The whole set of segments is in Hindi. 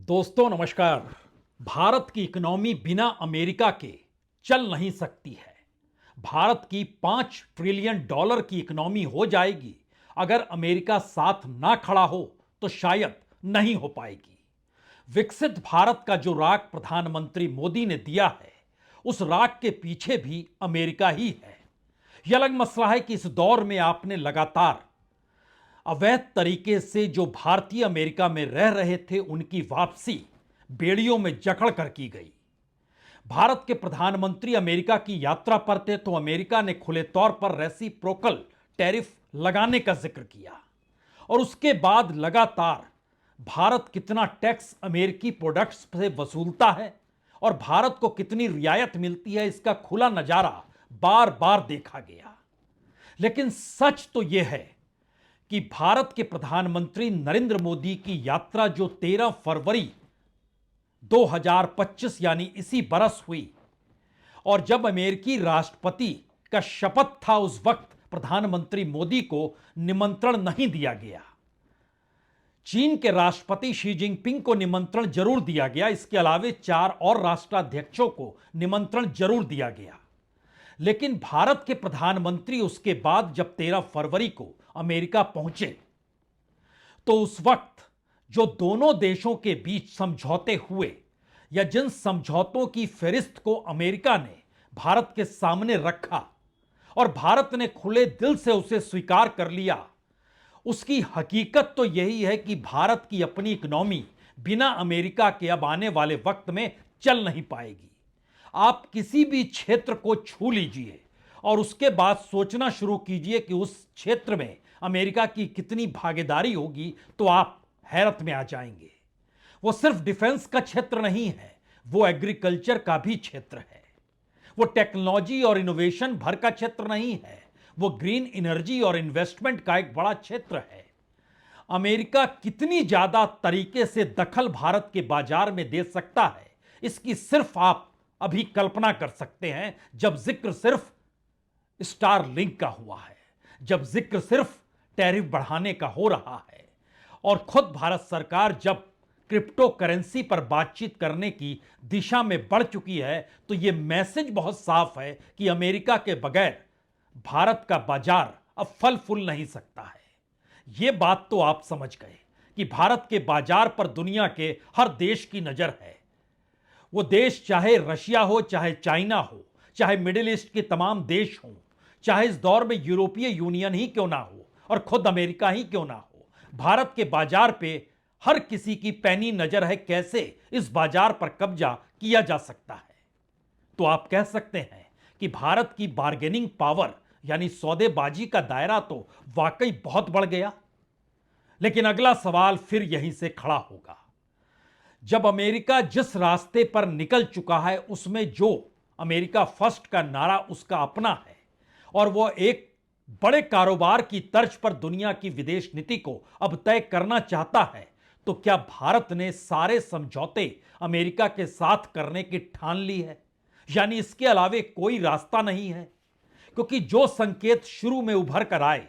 दोस्तों नमस्कार। भारत की इकोनॉमी बिना अमेरिका के चल नहीं सकती है। भारत की $5 ट्रिलियन की इकोनॉमी हो जाएगी अगर अमेरिका साथ ना खड़ा हो तो शायद नहीं हो पाएगी। विकसित भारत का जो राग प्रधानमंत्री मोदी ने दिया है उस राग के पीछे भी अमेरिका ही है। यह अलग मसला है कि इस दौर में आपने लगातार अवैध तरीके से जो भारतीय अमेरिका में रह रहे थे उनकी वापसी बेड़ियों में जकड़ कर की गई। भारत के प्रधानमंत्री अमेरिका की यात्रा पर थे तो अमेरिका ने खुले तौर पर रेसिप्रोकल टैरिफ लगाने का जिक्र किया और उसके बाद लगातार भारत कितना टैक्स अमेरिकी प्रोडक्ट्स से वसूलता है और भारत को कितनी रियायत मिलती है इसका खुला नजारा बार बार देखा गया। लेकिन सच तो यह है कि भारत के प्रधानमंत्री नरेंद्र मोदी की यात्रा जो 13 फरवरी 2025 यानी इसी बरस हुई और जब अमेरिकी राष्ट्रपति का शपथ था उस वक्त प्रधानमंत्री मोदी को निमंत्रण नहीं दिया गया। चीन के राष्ट्रपति शी जिनपिंग को निमंत्रण जरूर दिया गया, इसके अलावे 4 और राष्ट्राध्यक्षों को निमंत्रण जरूर दिया गया। लेकिन भारत के प्रधानमंत्री उसके बाद जब 13 फरवरी को अमेरिका पहुंचे तो उस वक्त जो दोनों देशों के बीच समझौते हुए या जिन समझौतों की फहरिस्त को अमेरिका ने भारत के सामने रखा और भारत ने खुले दिल से उसे स्वीकार कर लिया, उसकी हकीकत तो यही है कि भारत की अपनी इकोनॉमी बिना अमेरिका के अब आने वाले वक्त में चल नहीं पाएगी। आप किसी भी क्षेत्र को छू लीजिए और उसके बाद सोचना शुरू कीजिए कि उस क्षेत्र में अमेरिका की कितनी भागीदारी होगी तो आप हैरत में आ जाएंगे। वो सिर्फ डिफेंस का क्षेत्र नहीं है, वो एग्रीकल्चर का भी क्षेत्र है। वो टेक्नोलॉजी और इनोवेशन भर का क्षेत्र नहीं है, वो ग्रीन एनर्जी और इन्वेस्टमेंट का एक बड़ा क्षेत्र है। अमेरिका कितनी ज्यादा तरीके से दखल भारत के बाजार में दे सकता है इसकी सिर्फ आप अभी कल्पना कर सकते हैं जब जिक्र सिर्फ स्टारलिंक का हुआ है, जब जिक्र सिर्फ टैरिफ बढ़ाने का हो रहा है और खुद भारत सरकार जब क्रिप्टो करेंसी पर बातचीत करने की दिशा में बढ़ चुकी है तो यह मैसेज बहुत साफ है कि अमेरिका के बगैर भारत का बाजार अब फल फूल नहीं सकता है। यह बात तो आप समझ गए कि भारत के बाजार पर दुनिया के हर देश की नजर है। वो देश चाहे रशिया हो, चाहे चाइना हो, चाहे मिडिल ईस्ट के तमाम देश हों, चाहे इस दौर में यूरोपीय यूनियन ही क्यों ना हो और खुद अमेरिका ही क्यों ना हो, भारत के बाजार पे हर किसी की पैनी नजर है कैसे इस बाजार पर कब्जा किया जा सकता है। तो आप कह सकते हैं कि भारत की बार्गेनिंग पावर यानी सौदेबाजी का दायरा तो वाकई बहुत बढ़ गया। लेकिन अगला सवाल फिर यहीं से खड़ा होगा। जब अमेरिका जिस रास्ते पर निकल चुका है उसमें जो अमेरिका फर्स्ट का नारा उसका अपना है और वह एक बड़े कारोबार की तर्ज पर दुनिया की विदेश नीति को अब तय करना चाहता है, तो क्या भारत ने सारे समझौते अमेरिका के साथ करने की ठान ली है? यानी इसके अलावे कोई रास्ता नहीं है? क्योंकि जो संकेत शुरू में उभर कर आए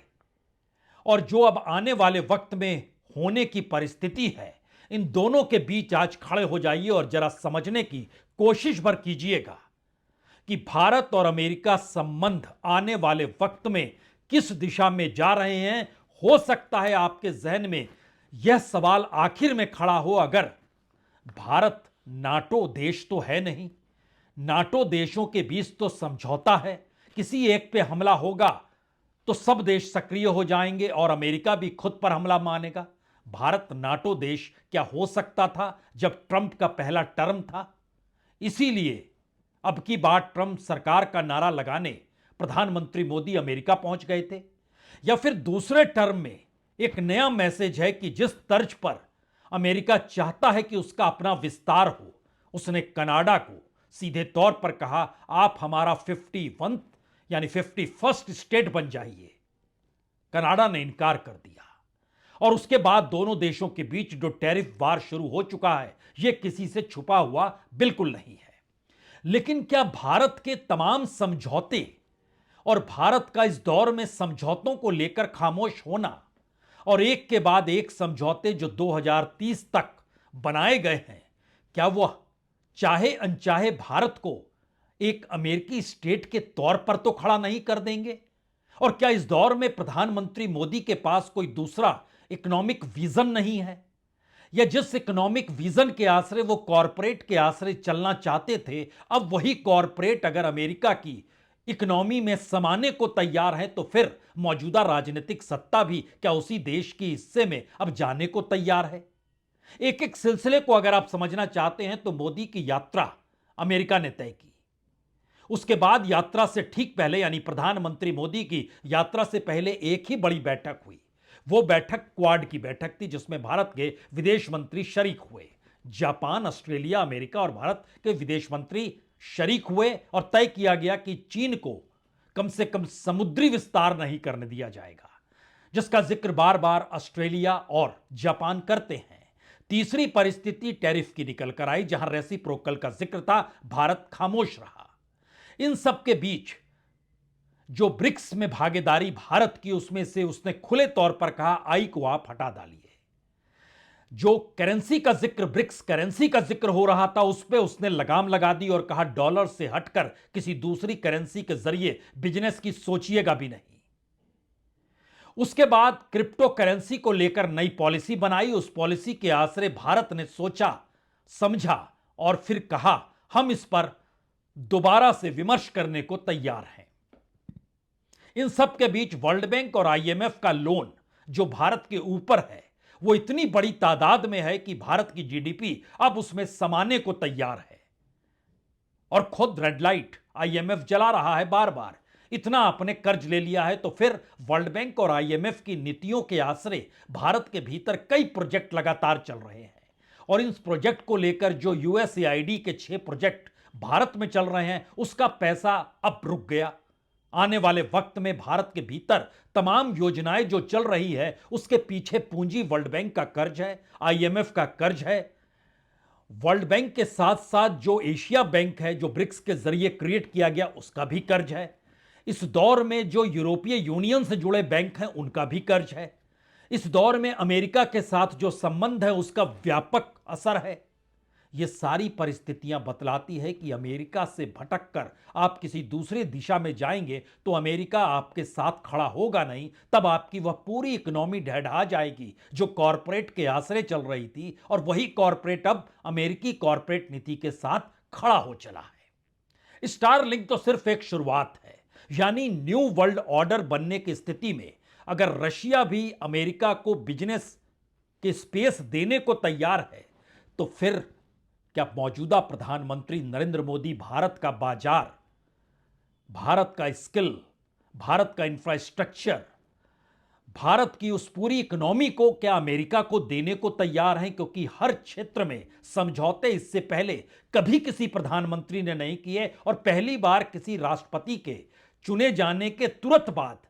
और जो अब आने वाले वक्त में होने की परिस्थिति है, इन दोनों के बीच आज खड़े हो जाइए और जरा समझने की कोशिश भर कीजिएगा कि भारत और अमेरिका संबंध आने वाले वक्त में किस दिशा में जा रहे हैं। हो सकता है आपके जहन में यह सवाल आखिर में खड़ा हो, अगर भारत नाटो देश तो है नहीं, नाटो देशों के बीच तो समझौता है, किसी एक पे हमला होगा तो सब देश सक्रिय हो जाएंगे और अमेरिका भी खुद पर हमला मानेगा। भारत नाटो देश क्या हो सकता था जब ट्रंप का पहला टर्म था? इसीलिए अब की बार ट्रंप सरकार का नारा लगाने प्रधानमंत्री मोदी अमेरिका पहुंच गए थे। या फिर दूसरे टर्म में एक नया मैसेज है कि जिस तर्ज पर अमेरिका चाहता है कि उसका अपना विस्तार हो, उसने कनाडा को सीधे तौर पर कहा आप हमारा 51 यानी 51st स्टेट बन जाइए। कनाडा ने इनकार कर दिया और उसके बाद दोनों देशों के बीच जो टैरिफ वार शुरू हो चुका है यह किसी से छुपा हुआ बिल्कुल नहीं है। लेकिन क्या भारत के तमाम समझौते और भारत का इस दौर में समझौतों को लेकर खामोश होना और एक के बाद एक समझौते जो 2030 तक बनाए गए हैं, क्या वह चाहे अनचाहे भारत को एक अमेरिकी स्टेट के तौर पर तो खड़ा नहीं कर देंगे? और क्या इस दौर में प्रधानमंत्री मोदी के पास कोई दूसरा इकोनॉमिक विजन नहीं है? या जिस इकोनॉमिक विजन के आश्रय वो कॉरपोरेट के आश्रय चलना चाहते थे, अब वही कॉरपोरेट अगर अमेरिका की इकोनॉमी में समाने को तैयार है, तो फिर मौजूदा राजनीतिक सत्ता भी क्या उसी देश के हिस्से में अब जाने को तैयार है? एक एक सिलसिले को अगर आप समझना चाहते हैं तो मोदी की यात्रा अमेरिका ने तय की। उसके बाद यात्रा से ठीक पहले, यानी प्रधानमंत्री मोदी की यात्रा से पहले, एक ही बड़ी बैठक हुई। वो बैठक क्वाड की बैठक थी, जिसमें भारत के विदेश मंत्री शरीक हुए। जापान, ऑस्ट्रेलिया, अमेरिका और भारत के विदेश मंत्री शरीक हुए और तय किया गया कि चीन को कम से कम समुद्री विस्तार नहीं करने दिया जाएगा, जिसका जिक्र बार बार ऑस्ट्रेलिया और जापान करते हैं। तीसरी परिस्थिति टैरिफ की निकल कर आई, जहां रेसिप्रोकल का जिक्र था, भारत खामोश रहा। इन सब के बीच जो ब्रिक्स में भागीदारी भारत की, उसमें से उसने खुले तौर पर कहा, आई को आप हटा डालिए। जो करेंसी का जिक्र, ब्रिक्स करेंसी का जिक्र हो रहा था, उस पर उसने लगाम लगा दी और कहा, डॉलर से हटकर किसी दूसरी करेंसी के जरिए बिजनेस की सोचिएगा भी नहीं। उसके बाद क्रिप्टो करेंसी को लेकर नई पॉलिसी बनाई। उस पॉलिसी के आश्रय भारत ने सोचा, समझा और फिर कहा, हम इस पर दोबारा से विमर्श करने को तैयार हैं। इन सब के बीच वर्ल्ड बैंक और आईएमएफ का लोन जो भारत के ऊपर है, वो इतनी बड़ी तादाद में है कि भारत की जीडीपी अब उसमें समाने को तैयार है। और खुद रेड लाइट आईएमएफ जला रहा है बार बार। इतना आपने कर्ज ले लिया है, तो फिर वर्ल्ड बैंक और आईएमएफ की नीतियों के आश्रय भारत के भीतर कई प्रोजेक्ट लगातार चल रहे हैं। और इन प्रोजेक्ट को लेकर जो यूएसएआईडी के 6 प्रोजेक्ट भारत में चल रहे हैं, उसका पैसा अब रुक गया। आने वाले वक्त में भारत के भीतर तमाम योजनाएं जो चल रही है, उसके पीछे पूंजी वर्ल्ड बैंक का कर्ज है, आईएमएफ का कर्ज है। वर्ल्ड बैंक के साथ साथ जो एशिया बैंक है, जो ब्रिक्स के जरिए क्रिएट किया गया, उसका भी कर्ज है। इस दौर में जो यूरोपीय यूनियन से जुड़े बैंक हैं, उनका भी कर्ज है। इस दौर में अमेरिका के साथ जो संबंध है, उसका व्यापक असर है। ये सारी परिस्थितियां बतलाती है कि अमेरिका से भटककर आप किसी दूसरी दिशा में जाएंगे तो अमेरिका आपके साथ खड़ा होगा नहीं। तब आपकी वह पूरी इकोनॉमी ढहढा जाएगी जो कॉरपोरेट के आश्रय चल रही थी, और वही कॉरपोरेट अब अमेरिकी कॉरपोरेट नीति के साथ खड़ा हो चला है। स्टारलिंक तो सिर्फ एक शुरुआत है, यानी न्यू वर्ल्ड ऑर्डर बनने की स्थिति में अगर रशिया भी अमेरिका को बिजनेस के स्पेस देने को तैयार है, तो फिर क्या मौजूदा प्रधानमंत्री नरेंद्र मोदी भारत का बाजार, भारत का स्किल, भारत का इंफ्रास्ट्रक्चर, भारत की उस पूरी इकोनॉमी को क्या अमेरिका को देने को तैयार हैं? क्योंकि हर क्षेत्र में समझौते इससे पहले कभी किसी प्रधानमंत्री ने नहीं किए, और पहली बार किसी राष्ट्रपति के चुने जाने के तुरंत बाद,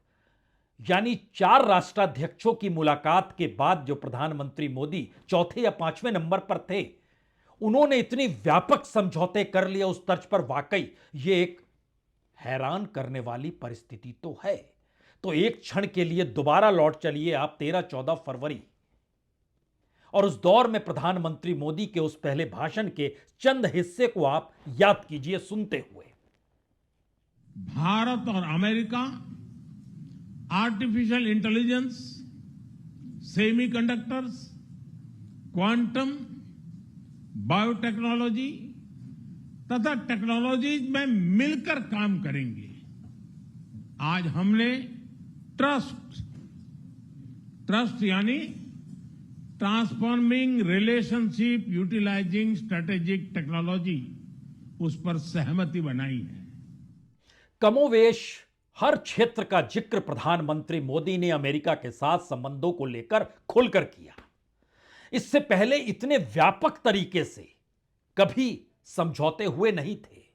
यानी 4 राष्ट्राध्यक्षों की मुलाकात के बाद जो प्रधानमंत्री मोदी चौथे या 5वें नंबर पर थे, उन्होंने इतनी व्यापक समझौते कर लिए। उस तर्ज पर वाकई ये एक हैरान करने वाली परिस्थिति तो है। तो एक क्षण के लिए दोबारा लौट चलिए आप 13-14 फरवरी, और उस दौर में प्रधानमंत्री मोदी के उस पहले भाषण के चंद हिस्से को आप याद कीजिए सुनते हुए। भारत और America artificial intelligence, semiconductors, quantum, biotechnology तथा टेक्नोलॉजीज में मिलकर काम करेंगे। आज हमने ट्रस्ट यानी transforming relationship utilising strategic technology, उस पर सहमति बनाई है। कमोवेश हर क्षेत्र का जिक्र प्रधानमंत्री मोदी ने अमेरिका के साथ संबंधों को लेकर खुलकर किया। इससे पहले इतने व्यापक तरीके से कभी समझौते हुए नहीं थे।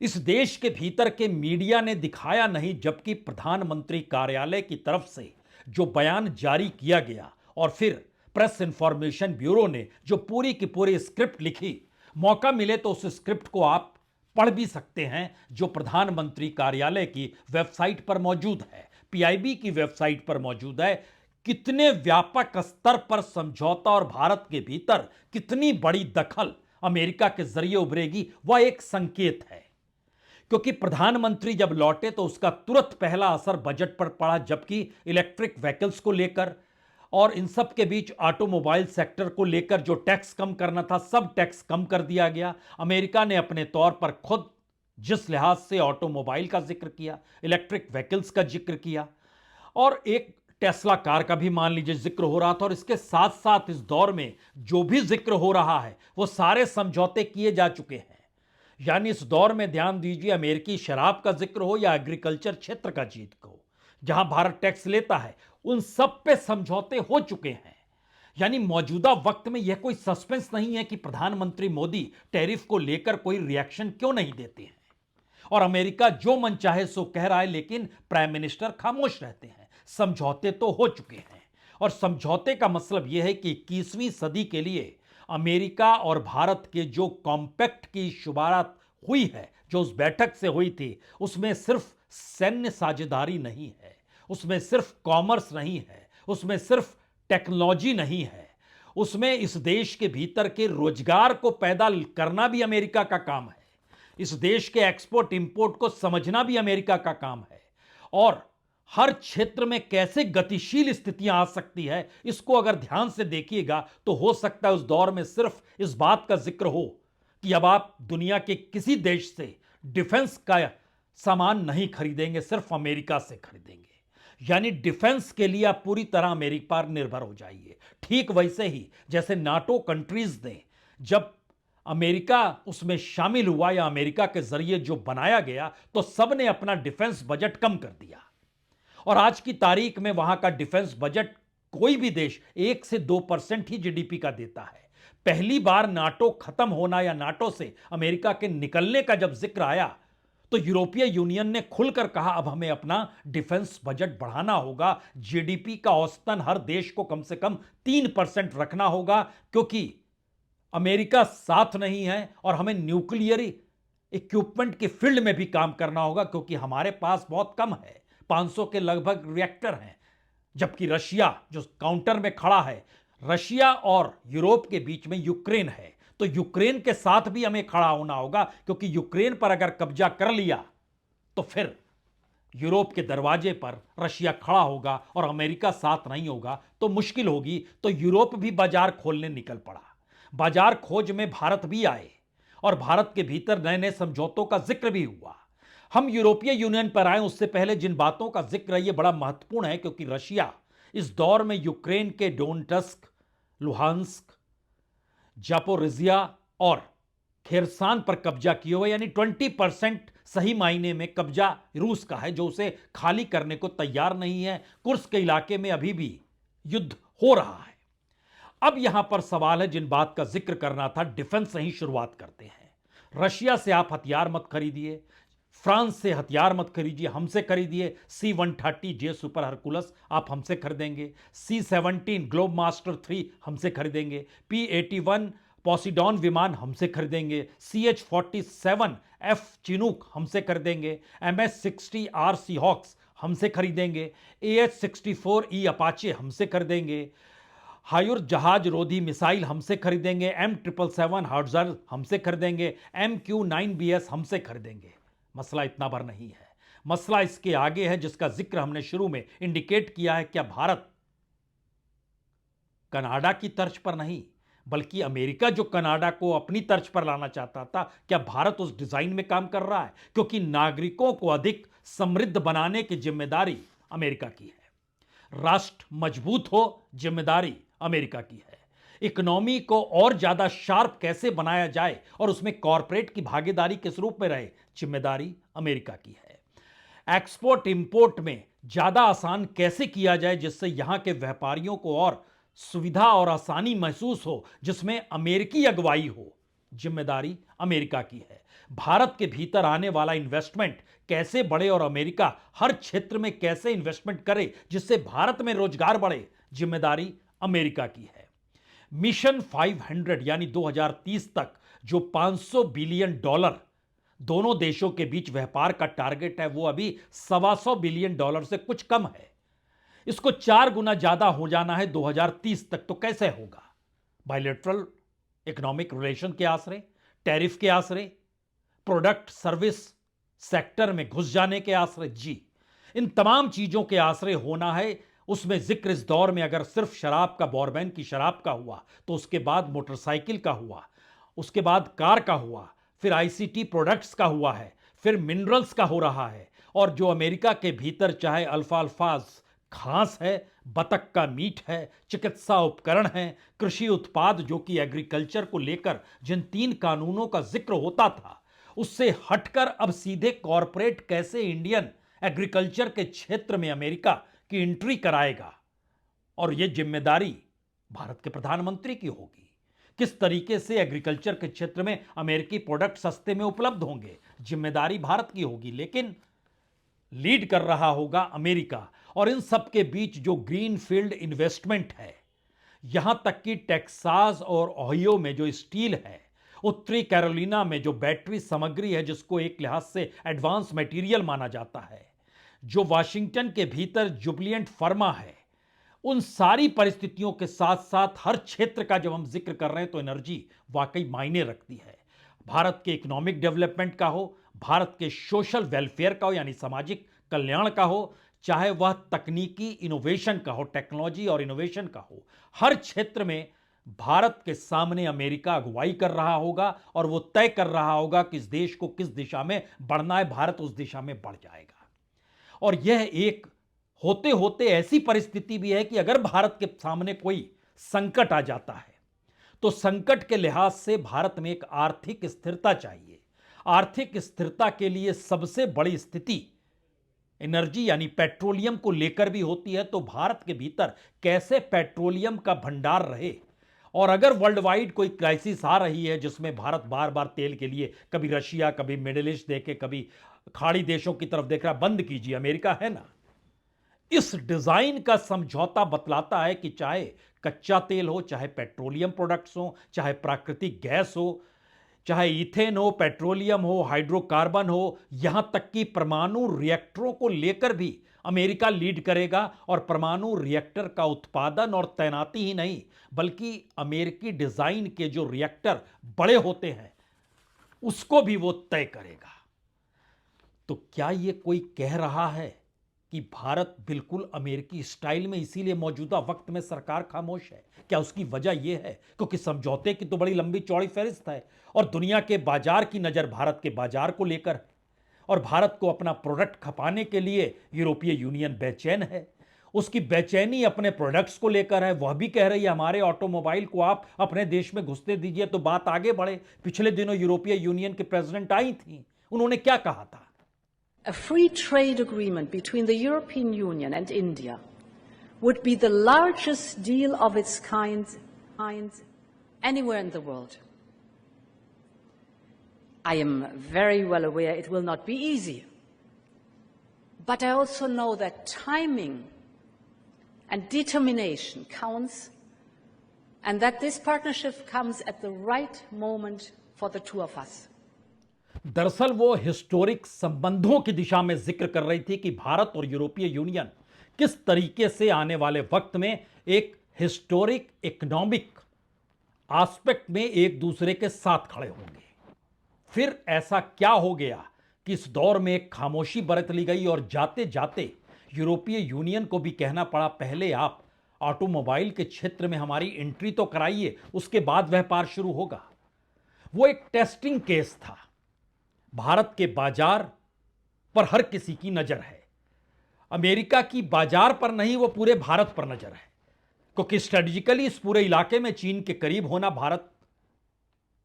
इस देश के भीतर के मीडिया ने दिखाया नहीं, जबकि प्रधानमंत्री कार्यालय की तरफ से जो बयान जारी किया गया और फिर प्रेस इंफॉर्मेशन ब्यूरो ने जो पूरी की पूरी स्क्रिप्ट लिखी, मौका मिले तो उस स्क्रिप्ट को आप पढ़ भी सकते हैं, जो प्रधानमंत्री कार्यालय की वेबसाइट पर मौजूद है, पीआईबी की वेबसाइट पर मौजूद है। कितने व्यापक स्तर पर समझौता और भारत के भीतर कितनी बड़ी दखल अमेरिका के जरिए उभरेगी, वह एक संकेत है। क्योंकि प्रधानमंत्री जब लौटे तो उसका तुरंत पहला असर बजट पर पड़ा, जबकि इलेक्ट्रिक व्हीकल्स को लेकर और इन सब के बीच ऑटोमोबाइल सेक्टर को लेकर जो टैक्स कम करना था, सब टैक्स कम कर दिया गया। अमेरिका ने अपने तौर पर खुद जिस लिहाज से ऑटोमोबाइल का जिक्र किया, इलेक्ट्रिक व्हीकल्स का जिक्र किया, और एक टेस्ला कार का भी मान लीजिए जिक्र हो रहा था, और इसके साथ साथ इस दौर में जो भी जिक्र हो रहा है वो सारे समझौते किए जा चुके हैं। यानी इस दौर में ध्यान दीजिए, अमेरिकी शराब का जिक्र हो या एग्रीकल्चर क्षेत्र का जिक्र हो, जहां भारत टैक्स लेता है, उन सब पे समझौते हो चुके हैं। यानी मौजूदा वक्त में यह कोई सस्पेंस नहीं है कि प्रधानमंत्री मोदी टैरिफ को लेकर कोई रिएक्शन क्यों नहीं देते हैं, और अमेरिका जो मन चाहे सो कह रहा है, लेकिन प्राइम मिनिस्टर खामोश रहते हैं। समझौते तो हो चुके हैं, और समझौते का मतलब यह है कि 21वीं सदी के लिए अमेरिका और भारत के जो कॉम्पैक्ट की शुरुआत हुई है, जो उस बैठक से हुई थी, उसमें सिर्फ सैन्य साझेदारी नहीं है, उसमें सिर्फ कॉमर्स नहीं है, उसमें सिर्फ टेक्नोलॉजी नहीं है, उसमें इस देश के भीतर के रोजगार को पैदा करना भी अमेरिका का काम है, इस देश के एक्सपोर्ट इंपोर्ट को समझना भी अमेरिका का काम है, और हर क्षेत्र में कैसे गतिशील स्थितियां आ सकती है, इसको अगर ध्यान से देखिएगा तो हो सकता है उस दौर में सिर्फ इस बात का जिक्र हो कि अब आप दुनिया के किसी देश से डिफेंस का सामान नहीं खरीदेंगे, सिर्फ अमेरिका से खरीदेंगे। यानी डिफेंस के लिए आप पूरी तरह अमेरिका पर निर्भर हो जाइए। ठीक वैसे ही जैसे नाटो कंट्रीज ने, जब अमेरिका उसमें शामिल हुआ या अमेरिका के जरिए जो बनाया गया, तो सबने अपना डिफेंस बजट कम कर दिया, और आज की तारीख में वहां का डिफेंस बजट कोई भी देश 1 से 2% ही जीडीपी का देता है। पहली बार नाटो खत्म होना या नाटो से अमेरिका के निकलने का जब जिक्र आया, तो यूरोपीय यूनियन ने खुलकर कहा अब हमें अपना डिफेंस बजट बढ़ाना होगा, जीडीपी का औसतन हर देश को कम से कम 3% रखना होगा, क्योंकि अमेरिका साथ नहीं है, और हमें न्यूक्लियर इक्विपमेंट के फील्ड में भी काम करना होगा, क्योंकि हमारे पास बहुत कम है, 500 के लगभग रिएक्टर हैं, जबकि रशिया जो काउंटर में खड़ा है, रशिया और यूरोप के बीच में यूक्रेन है, तो यूक्रेन के साथ भी हमें खड़ा होना होगा, क्योंकि यूक्रेन पर अगर कब्जा कर लिया तो फिर यूरोप के दरवाजे पर रशिया खड़ा होगा, और अमेरिका साथ नहीं होगा तो मुश्किल होगी। तो यूरोप भी बाजार खोलने निकल पड़ा, बाजार खोज में भारत भी आए, और भारत के भीतर नए नए समझौतों का जिक्र भी हुआ। हम यूरोपीय यूनियन पर आए उससे पहले जिन बातों का जिक्र है, ये बड़ा महत्वपूर्ण है, क्योंकि रशिया इस दौर में यूक्रेन के डोनेट्स्क, लुहांस्क, जापोरिजिया और खेरसान पर कब्जा किए हुए, यानी 20% सही मायने में कब्जा रूस का है, जो उसे खाली करने को तैयार नहीं है। कुर्स्क के इलाके में अभी भी युद्ध हो रहा है। अब यहां पर सवाल है, जिन बात का जिक्र करना था, डिफेंस से ही शुरुआत करते हैं। रशिया से आप हथियार मत खरीदिए, फ्रांस से हथियार मत खरीदिए, हमसे खरीदिए। C-130J सुपर हरकुलस आप हमसे खरीदेंगे, C-17 ग्लोब मास्टर 3 हमसे खरीदेंगे, P-81 पॉसिडॉन विमान हमसे खरीदेंगे, CH-47F चिनूक हमसे खरीदेंगे, MS-60R सीहॉक्स हमसे खरीदेंगे, AH-64E अपाचे हमसे खरीदेंगे, हायुर जहाज रोधी मिसाइल हमसे खरीदेंगे, M777 हाउट्जर हमसे खरीदेंगे, MQ-9BS हमसे खरीदेंगे। मसला इतना भर नहीं है, मसला इसके आगे है, जिसका जिक्र हमने शुरू में इंडिकेट किया है। क्या भारत कनाडा की तर्ज पर नहीं, बल्कि अमेरिका जो कनाडा को अपनी तर्ज पर लाना चाहता था, क्या भारत उस डिजाइन में काम कर रहा है? क्योंकि नागरिकों को अधिक समृद्ध बनाने की जिम्मेदारी अमेरिका की है, राष्ट्र मजबूत हो जिम्मेदारी अमेरिका की है, इकोनॉमी को और ज्यादा शार्प कैसे बनाया जाए और उसमें कॉरपोरेट की भागीदारी किस रूप में रहे, जिम्मेदारी अमेरिका की है, एक्सपोर्ट इंपोर्ट में ज्यादा आसान कैसे किया जाए जिससे यहां के व्यापारियों को और सुविधा और आसानी महसूस हो, जिसमें अमेरिकी अगुवाई हो, जिम्मेदारी अमेरिका की है, भारत के भीतर आने वाला इन्वेस्टमेंट कैसे बढ़े और अमेरिका हर क्षेत्र में कैसे इन्वेस्टमेंट करे जिससे भारत में रोजगार बढ़े, जिम्मेदारी अमेरिका की है। मिशन 500 यानी 2030 तक जो $500 बिलियन दोनों देशों के बीच व्यापार का टारगेट है, वो अभी $125 बिलियन से कुछ कम है। इसको 4 गुना ज्यादा हो जाना है 2030 तक, तो कैसे होगा? बायलैटरल इकोनॉमिक रिलेशन के आसरे, टैरिफ के आसरे, प्रोडक्ट सर्विस सेक्टर में घुस जाने के आसरे। जी, इन तमाम चीजों के आसरे होना है। उसमें जिक्र इस दौर में अगर सिर्फ शराब का, बॉर्बन की शराब का हुआ, तो उसके बाद मोटरसाइकिल का हुआ, उसके बाद कार का हुआ, फिर आईसीटी प्रोडक्ट्स का हुआ है, फिर मिनरल्स का हो रहा है। और जो अमेरिका के भीतर चाहे अल्फा अल्फाज घास है, बतख का मीट है, चिकित्सा उपकरण है, कृषि उत्पाद, जो कि एग्रीकल्चर को लेकर जिन 3 कानूनों का जिक्र होता था, उससे हटकर अब सीधे कॉरपोरेट कैसे इंडियन एग्रीकल्चर के क्षेत्र में अमेरिका की एंट्री कराएगा, और यह जिम्मेदारी भारत के प्रधानमंत्री की होगी। किस तरीके से एग्रीकल्चर के क्षेत्र में अमेरिकी प्रोडक्ट सस्ते में उपलब्ध होंगे, जिम्मेदारी भारत की होगी। लेकिन लीड कर रहा होगा अमेरिका। और इन सब के बीच जो ग्रीन फील्ड इन्वेस्टमेंट है, यहां तक कि टेक्सास और ओहियो में जो स्टील है, उत्तरी कैरोलिना में जो बैटरी सामग्री है जिसको एक लिहाज से एडवांस मटेरियल माना जाता है, जो वाशिंगटन के भीतर जुबिलिएंट फार्मा है, उन सारी परिस्थितियों के साथ साथ हर क्षेत्र का जब हम जिक्र कर रहे हैं तो एनर्जी वाकई मायने रखती है। भारत के इकोनॉमिक डेवलपमेंट का हो, भारत के सोशल वेलफेयर का हो यानी सामाजिक कल्याण का हो, चाहे वह तकनीकी इनोवेशन का हो, टेक्नोलॉजी और इनोवेशन का हो, हर क्षेत्र में भारत के सामने अमेरिका अगुवाई कर रहा होगा और वो तय कर रहा होगा कि इस देश को किस दिशा में बढ़ना है, भारत उस दिशा में बढ़ जाएगा। और यह एक होते होते ऐसी परिस्थिति भी है कि अगर भारत के सामने कोई संकट आ जाता है, तो संकट के लिहाज से भारत में एक आर्थिक स्थिरता चाहिए। आर्थिक स्थिरता के लिए सबसे बड़ी स्थिति एनर्जी यानी पेट्रोलियम को लेकर भी होती है। तो भारत के भीतर कैसे पेट्रोलियम का भंडार रहे, और अगर वर्ल्ड वाइड कोई क्राइसिस आ रही है जिसमें भारत बार बार तेल के लिए कभी रशिया, कभी मिडिल ईस्ट देखे, कभी खाड़ी देशों की तरफ देख रहा, बंद कीजिए, अमेरिका है ना। इस डिजाइन का समझौता बतलाता है कि चाहे कच्चा तेल हो, चाहे पेट्रोलियम प्रोडक्ट्स हो, चाहे प्राकृतिक गैस हो, चाहे इथेन हो, पेट्रोलियम हो, हाइड्रोकार्बन हो, यहां तक कि परमाणु रिएक्टरों को लेकर भी अमेरिका लीड करेगा। और परमाणु रिएक्टर का उत्पादन और तैनाती ही नहीं, बल्कि अमेरिकी डिजाइन के जो रिएक्टर बड़े होते हैं उसको भी वो तय करेगा। तो क्या ये कोई कह रहा है कि भारत बिल्कुल अमेरिकी स्टाइल में इसीलिए मौजूदा वक्त में सरकार खामोश है? क्या उसकी वजह यह है क्योंकि समझौते की तो बड़ी लंबी चौड़ी फहरिस्त है और दुनिया के बाजार की नजर भारत के बाजार को लेकर है, और भारत को अपना प्रोडक्ट खपाने के लिए यूरोपीय यूनियन बेचैन है। उसकी बेचैनी अपने प्रोडक्ट्स को लेकर है। वह भी कह रही है हमारे ऑटोमोबाइल को आप अपने देश में घुसते दीजिए तो बात आगे बढ़े। पिछले दिनों यूरोपीय यूनियन के प्रेसिडेंट आई थी, उन्होंने क्या कहा था? A free trade agreement between the European Union and India would be the largest deal of its kind anywhere in the world. I am very well aware it will not be easy. But I also know that timing and determination counts, and that this partnership comes at the right moment for the two of us. दरअसल वो हिस्टोरिक संबंधों की दिशा में जिक्र कर रही थी कि भारत और यूरोपीय यूनियन किस तरीके से आने वाले वक्त में एक हिस्टोरिक इकोनॉमिक एस्पेक्ट में एक दूसरे के साथ खड़े होंगे। फिर ऐसा क्या हो गया कि इस दौर में एक खामोशी बरत ली गई और जाते जाते यूरोपीय यूनियन को भी कहना पड़ा पहले आप ऑटोमोबाइल के क्षेत्र में हमारी एंट्री तो कराइए, उसके बाद व्यापार शुरू होगा। वो एक टेस्टिंग केस था। भारत के बाजार पर हर किसी की नजर है, अमेरिका की बाजार पर नहीं, वो पूरे भारत पर नजर है, क्योंकि स्ट्रेटेजिकली इस पूरे इलाके में चीन के करीब होना भारत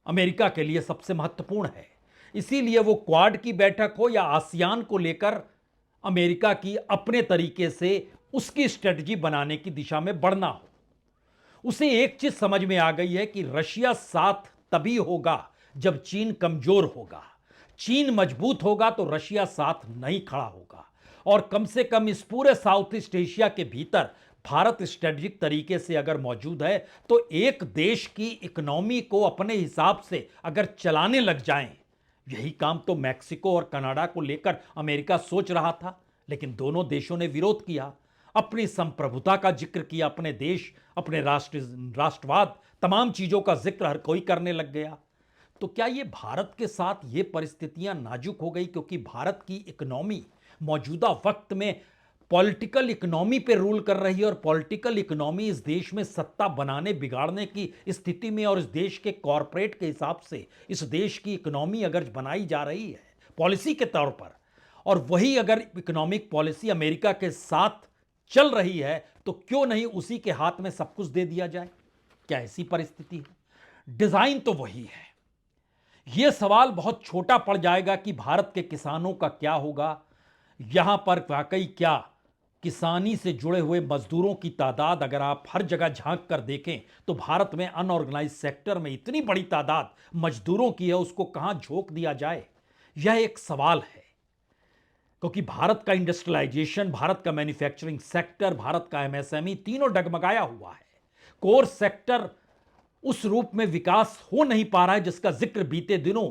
अमेरिका के लिए सबसे महत्वपूर्ण है। इसीलिए वो क्वाड की बैठक हो या आसियान को लेकर अमेरिका की अपने तरीके से उसकी स्ट्रेटजी बनाने की दिशा में बढ़ना हो। उसे एक चीज समझ में आ गई है कि रशिया साथ तभी होगा जब चीन कमजोर होगा। चीन मजबूत होगा तो रशिया साथ नहीं खड़ा होगा। और कम से कम इस पूरे साउथ ईस्ट एशिया के भीतर भारत स्ट्रेटेजिक तरीके से अगर मौजूद है तो एक देश की इकोनॉमी को अपने हिसाब से अगर चलाने लग जाएं, यही काम तो मैक्सिको और कनाडा को लेकर अमेरिका सोच रहा था, लेकिन दोनों देशों ने विरोध किया। अपनी संप्रभुता का जिक्र किया, अपने देश, अपने राष्ट्रवाद, तमाम चीजों का जिक्र हर कोई करने लग गया। तो क्या ये भारत के साथ ये परिस्थितियां नाजुक हो गई क्योंकि भारत की इकोनॉमी मौजूदा वक्त में पॉलिटिकल इकोनॉमी पे रूल कर रही है और पॉलिटिकल इकोनॉमी इस देश में सत्ता बनाने बिगाड़ने की स्थिति में, और इस देश के कॉरपोरेट के हिसाब से इस देश की इकोनॉमी अगर बनाई जा रही है पॉलिसी के तौर पर, और वही अगर इकोनॉमिक पॉलिसी अमेरिका के साथ चल रही है, तो क्यों नहीं उसी के हाथ में सब कुछ दे दिया जाए? क्या ऐसी परिस्थिति है? डिजाइन तो वही है। यह सवाल बहुत छोटा पड़ जाएगा कि भारत के किसानों का क्या होगा। यहां पर वाकई क्या किसानी से जुड़े हुए मजदूरों की तादाद अगर आप हर जगह झांक कर देखें तो भारत में अनऑर्गेनाइज सेक्टर में इतनी बड़ी तादाद मजदूरों की है, उसको कहां झोंक दिया जाए, यह एक सवाल है। क्योंकि भारत का इंडस्ट्रियलाइजेशन, भारत का मैन्युफैक्चरिंग सेक्टर, भारत का एमएसएमई तीनों डगमगाया हुआ है। कोर सेक्टर उस रूप में विकास हो नहीं पा रहा है जिसका जिक्र बीते दिनों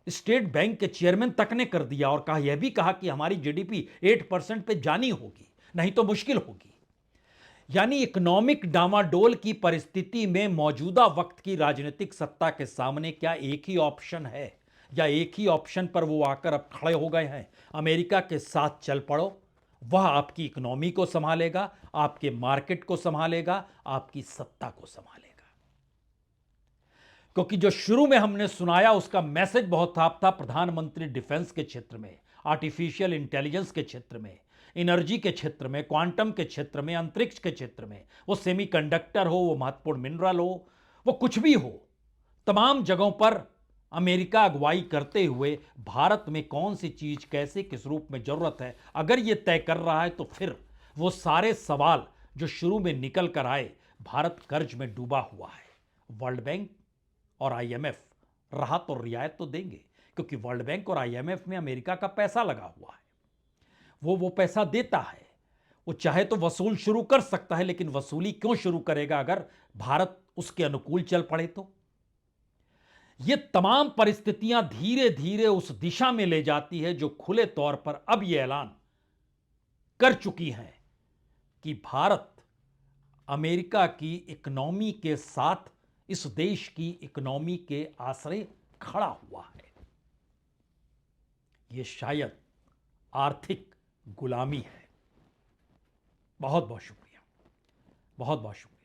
स्टेट बैंक के चेयरमैन तक ने कर दिया, और यह भी कहा कि हमारी जीडीपी 8% पे जानी होगी, नहीं तो मुश्किल होगी। यानी इकोनॉमिक डामाडोल की परिस्थिति में मौजूदा वक्त की राजनीतिक सत्ता के सामने क्या एक ही ऑप्शन है, या एक ही ऑप्शन पर वो आकर अब खड़े हो गए हैं, अमेरिका के साथ चल पड़ो, वह आपकी इकोनॉमी को संभालेगा, आपके मार्केट को संभालेगा, आपकी सत्ता को संभालेगा। क्योंकि जो शुरू में हमने सुनाया उसका मैसेज बहुत साफ था। प्रधानमंत्री डिफेंस के क्षेत्र में, आर्टिफिशियल इंटेलिजेंस के क्षेत्र में, एनर्जी के क्षेत्र में, क्वांटम के क्षेत्र में, अंतरिक्ष के क्षेत्र में, वो सेमीकंडक्टर हो, वो महत्वपूर्ण मिनरल हो, वो कुछ भी हो, तमाम जगहों पर अमेरिका अगुवाई करते हुए भारत में कौन सी चीज कैसे किस रूप में जरूरत है, अगर ये तय कर रहा है तो फिर वो सारे सवाल जो शुरू में निकल कर आए, भारत कर्ज में डूबा हुआ है। वर्ल्ड बैंक और आईएमएफ राहत और रियायत तो देंगे, क्योंकि वर्ल्ड बैंक और आईएमएफ में अमेरिका का पैसा लगा हुआ है, वो पैसा देता है। वो चाहे तो वसूल शुरू कर सकता है, लेकिन वसूली क्यों शुरू करेगा अगर भारत उसके अनुकूल चल पड़े तो? ये तमाम परिस्थितियां धीरे धीरे उस दिशा में ले जाती है जो खुले तौर पर अब यह ऐलान कर चुकी है कि भारत अमेरिका की इकोनॉमी के साथ इस देश की इकोनॉमी के आश्रय खड़ा हुआ है। यह शायद आर्थिक गुलामी है। बहुत बहुत शुक्रिया, बहुत बहुत शुक्रिया।